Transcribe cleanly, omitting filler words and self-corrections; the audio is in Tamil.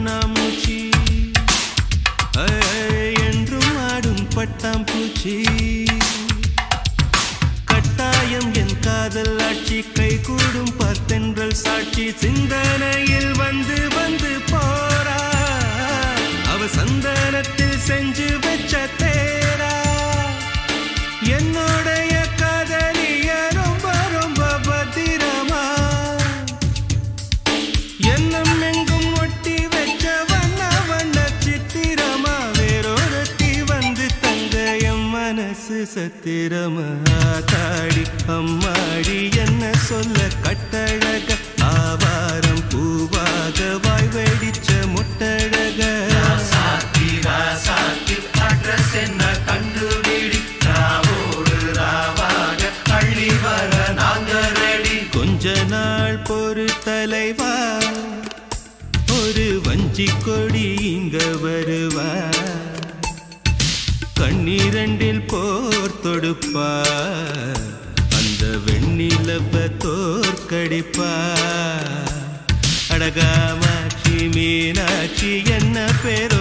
கண்ணாமூச்சி என்றும் ஆடும் பட்டாம்பூச்சி கட்டாயம் என் காதல் ஆட்சி கை கூடும் பத்தென்றல் சாட்சி சிந்தனையில் வந்து வந்து போரா அவ சந்தனத்தில் செஞ்சு வச்ச தேரா என்னுடைய காதலிய ரொம்ப ரொம்ப பத்திரமா எண்ணம் எங்கும் ஒட்டி வச்ச வண்ண வண்ண சித்திரமா வேறொருத்தி வந்து தங்க என் மனசு சத்திரமா தாடி அம்மாடி என்ன சொல்ல கட்டழக ஆவாரம் பூவாக வாய் வெடிச்ச முட்டழக அட்ரஸ் என்ன கண்டுபிடி ராவோடு ராவாக அள்ளி வர நாங்க ரெடி கொஞ்ச நாள் பொறு தலைவா ஒரு வஞ்சி கொடி இங்க வருவா கண்ணீரண்டில் போர் தொடுப்பா அந்த வெண்ணிலவ தோற்கடிப்பா அடகாமாட்சி மீனாட்சி என்ன பேர்